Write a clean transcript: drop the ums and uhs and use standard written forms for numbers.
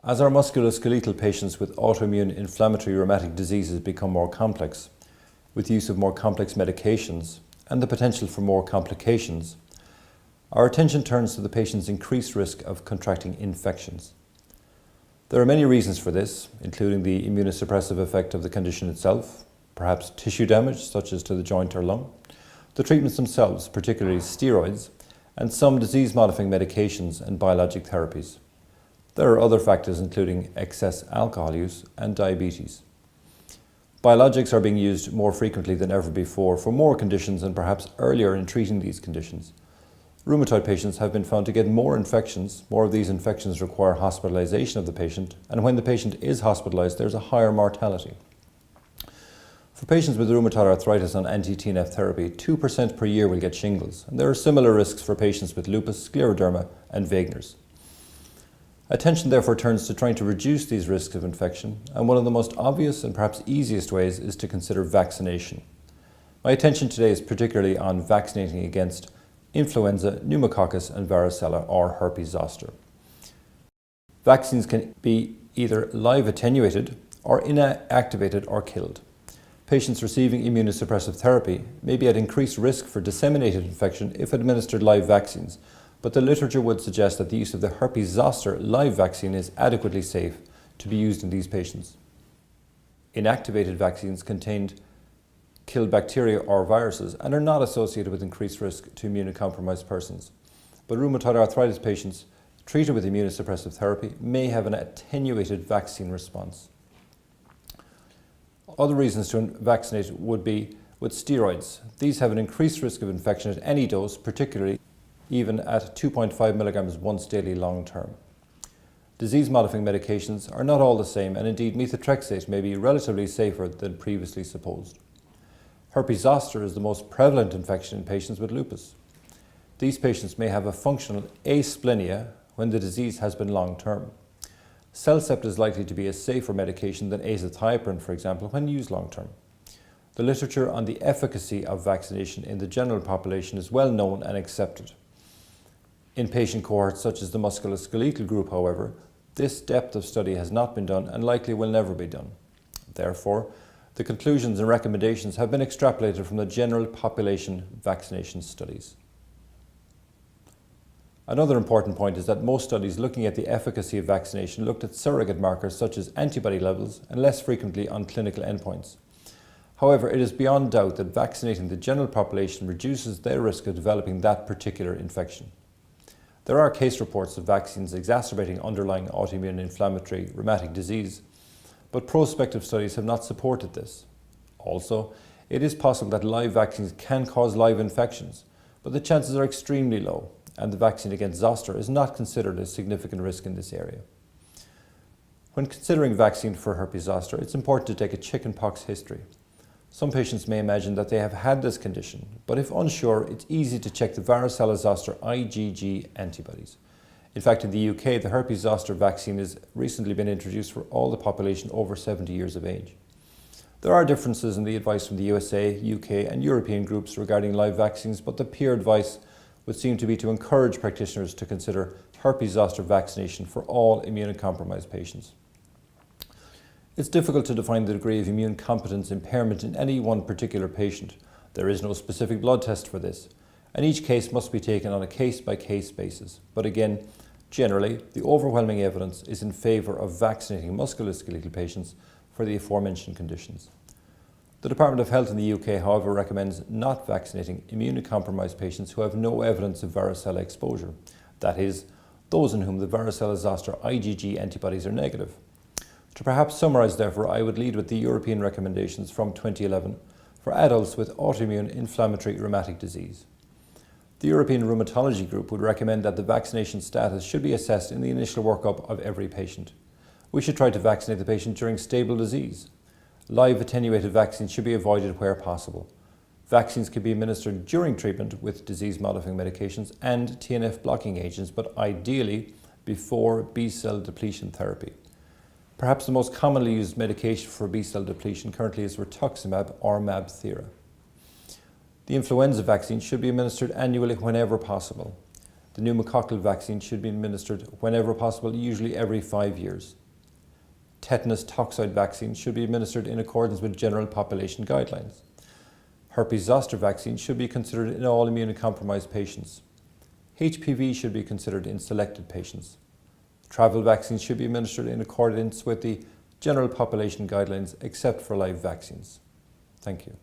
As our musculoskeletal patients with autoimmune inflammatory rheumatic diseases become more complex, with use of more complex medications and the potential for more complications, our attention turns to the patient's increased risk of contracting infections. There are many reasons for this, including the immunosuppressive effect of the condition itself, perhaps tissue damage such as to the joint or lung, the treatments themselves, particularly steroids, and some disease-modifying medications and biologic therapies. There are other factors including excess alcohol use and diabetes. Biologics are being used more frequently than ever before for more conditions and perhaps earlier in treating these conditions. Rheumatoid patients have been found to get more infections. More of these infections require hospitalization of the patient, and when the patient is hospitalized, there's a higher mortality. For patients with rheumatoid arthritis on anti-TNF therapy, 2% per year will get shingles, and there are similar risks for patients with lupus, scleroderma, and Wegener's. Attention therefore turns to trying to reduce these risks of infection, and one of the most obvious and perhaps easiest ways is to consider vaccination. My attention today is particularly on vaccinating against influenza, pneumococcus, and varicella, or herpes zoster. Vaccines can be either live attenuated or inactivated or killed. Patients receiving immunosuppressive therapy may be at increased risk for disseminated infection if administered live vaccines, but the literature would suggest that the use of the herpes zoster live vaccine is adequately safe to be used in these patients. Inactivated vaccines kill bacteria or viruses and are not associated with increased risk to immunocompromised persons. But rheumatoid arthritis patients treated with immunosuppressive therapy may have an attenuated vaccine response. Other reasons to vaccinate would be with steroids. These have an increased risk of infection at any dose, particularly even at 2.5 milligrams once daily long term. Disease-modifying medications are not all the same, and indeed methotrexate may be relatively safer than previously supposed. Herpes zoster is the most prevalent infection in patients with lupus. These patients may have a functional asplenia when the disease has been long-term. Cellcept is likely to be a safer medication than azathioprine, for example, when used long-term. The literature on the efficacy of vaccination in the general population is well known and accepted. In patient cohorts such as the musculoskeletal group, however, this depth of study has not been done and likely will never be done. Therefore, the conclusions and recommendations have been extrapolated from the general population vaccination studies. Another important point is that most studies looking at the efficacy of vaccination looked at surrogate markers such as antibody levels and less frequently on clinical endpoints. However, it is beyond doubt that vaccinating the general population reduces their risk of developing that particular infection. There are case reports of vaccines exacerbating underlying autoimmune inflammatory rheumatic disease, but prospective studies have not supported this. Also, it is possible that live vaccines can cause live infections, but the chances are extremely low, and the vaccine against zoster is not considered a significant risk in this area. When considering vaccine for herpes zoster, it's important to take a chickenpox history. Some patients may imagine that they have had this condition, but if unsure, it's easy to check the varicella zoster IgG antibodies. In fact, in the UK, the herpes zoster vaccine has recently been introduced for all the population over 70 years of age. There are differences in the advice from the USA, UK and European groups regarding live vaccines, but the peer advice would seem to be to encourage practitioners to consider herpes zoster vaccination for all immunocompromised patients. It's difficult to define the degree of immune competence impairment in any one particular patient. There is no specific blood test for this, and each case must be taken on a case-by-case basis. But again, generally, the overwhelming evidence is in favour of vaccinating musculoskeletal patients for the aforementioned conditions. The Department of Health in the UK, however, recommends not vaccinating immunocompromised patients who have no evidence of varicella exposure. That is, those in whom the varicella zoster IgG antibodies are negative. To perhaps summarise, therefore, I would lead with the European recommendations from 2011 for adults with autoimmune inflammatory rheumatic disease. The European Rheumatology Group would recommend that the vaccination status should be assessed in the initial workup of every patient. We should try to vaccinate the patient during stable disease. Live attenuated vaccines should be avoided where possible. Vaccines can be administered during treatment with disease-modifying medications and TNF blocking agents, but ideally before B-cell depletion therapy. Perhaps the most commonly used medication for B-cell depletion currently is rituximab or MabThera. The influenza vaccine should be administered annually whenever possible. The pneumococcal vaccine should be administered whenever possible, usually every 5 years. Tetanus toxoid vaccine should be administered in accordance with general population guidelines. Herpes zoster vaccine should be considered in all immunocompromised patients. HPV should be considered in selected patients. Travel vaccines should be administered in accordance with the general population guidelines except for live vaccines. Thank you.